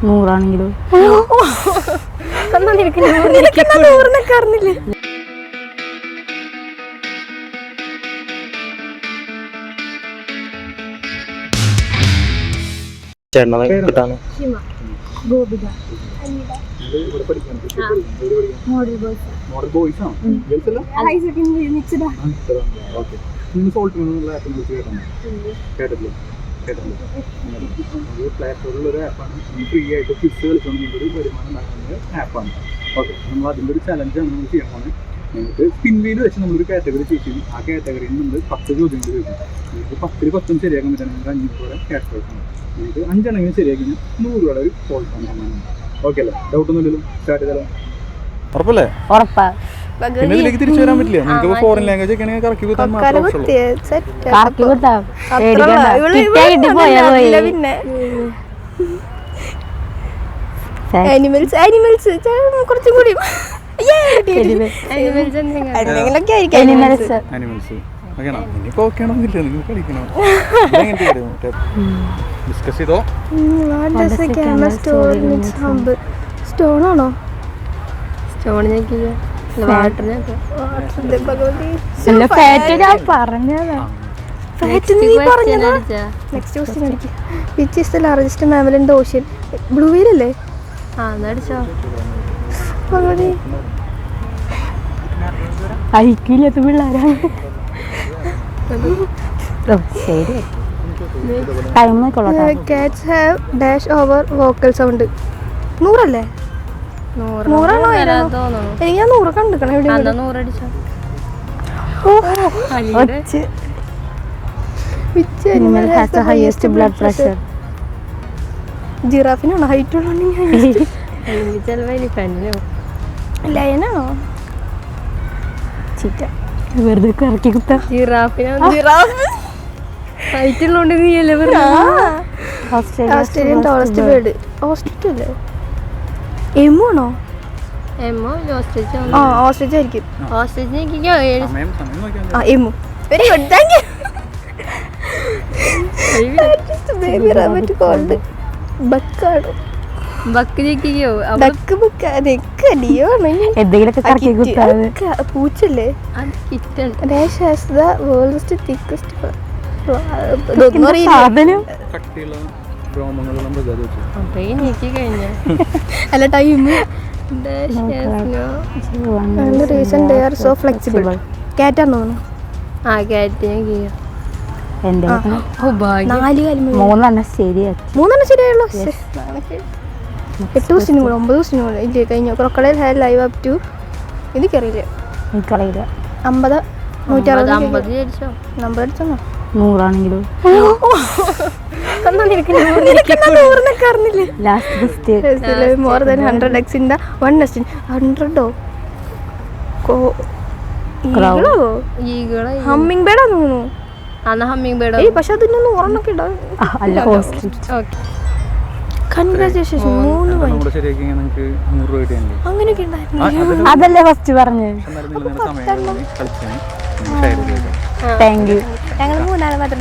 നൂറാണെങ്കിലോ കിട്ടാണ് model boys ആണ് കേട്ടിട്ടില്ല play സ്റ്റോറിലൊരു ആപ്പാണ് ഫ്രീ ആയിട്ട് ക്വിസ് കളിച്ചുകൊണ്ട് ഒരു വരുമാനം ഉണ്ടാക്കുന്ന ആപ്പാണ്. ഓക്കെ, നമ്മൾ അതിൻ്റെ ഒരു ചലഞ്ചാണ് നമ്മൾ ചെയ്യാൻ പോകുന്നത്. നിങ്ങൾക്ക് സ്പിൻ വീല് വെച്ച് നമ്മളൊരു കാറ്റഗറി ചെയ്യും. ആ കാറ്റഗറിയിൽ നമ്മൾ 10 ചോദ്യങ്ങൾ വരും. നിങ്ങൾക്ക് 10 10 ശരിയാക്കാൻ പറ്റുക നിങ്ങൾക്ക് 500 രൂപ ക്യാഷ് പ്രൈസാണ്. നിങ്ങൾക്ക് 5 എണ്ണമെങ്കിലും ശരിയാക്കി കഴിഞ്ഞാൽ 100 രൂപയുടെ ഒരു പ്രോത്സാഹനമാണ്. ഓക്കെ അല്ലേ? ഡൗട്ടൊന്നുമില്ലല്ലോ? സ്റ്റാർട്ട് ചെയ്താലോ? ഉറപ്പല്ലേ? പിന്നെ ഇതിലേക്ക് തിരിച്ചു വരാൻ പറ്റില്ല. നിങ്ങൾക്ക് ഫോറിൻ ലാംഗ്വേജ് ഒക്കെ ആണെങ്കിൽ കറക്കി കുത്താൻ മാത്രമേ ഡിസ്കസ് ചെയ്തോ. സ്റ്റോണാണോ? Which is the largest mammal in the ocean? Blue whale അല്ലേ? അയക്കില്ലാത്ത പിള്ളേരാണ്. Cats have dash over vocal sound. 100 അല്ലേ? 100 എനിക്ക് ഞാൻ 100 കണ്ടിക്കണം. Which animal has the highest blood pressure? ജിറാഫിനാണോ ഹൈറ്റ് ഉള്ളത്? ലയനാണോ? ചീറ്റ. വെറുതെ കറക്കി കുത്ത. Australian tallest bird. Australia emu ആണോ? ഓസ്ട്രേലിയ ആയിരിക്കും. Emu. Very good, thank you. Baby rabbit called ബക്കാണോ? പൂച്ചല്ലേ? അല്ല time reason they are so flexible. കാറ്റാന്ന് തോന്നുന്നു. മൂന്നെണ്ണം ശരിയായുള്ളൂ. 8 ദിവസത്തിന് കൂടെ 9 ദിവസത്തിന് കൂടെ ഇല്ലേ കഴിഞ്ഞു. Crocodile had live up to എനിക്കറിയില്ല 50 160 നമ്പർ അടിച്ചോ. 100 ആണെങ്കിലോ? More than 100 eggs in the one nest. 100ഓ? ഹമ്മിങ് ബേർഡ് ആണെന്ന് തോന്നുന്നു. പക്ഷെ അതിന് 100 ഒക്കെ ഉണ്ടാവും. അങ്ങനെയൊക്കെ ഉണ്ടായിരുന്നു. അതല്ലേ ഫസ്റ്റ് പറഞ്ഞു. Thank you. ഞങ്ങൾ 3 മാത്രം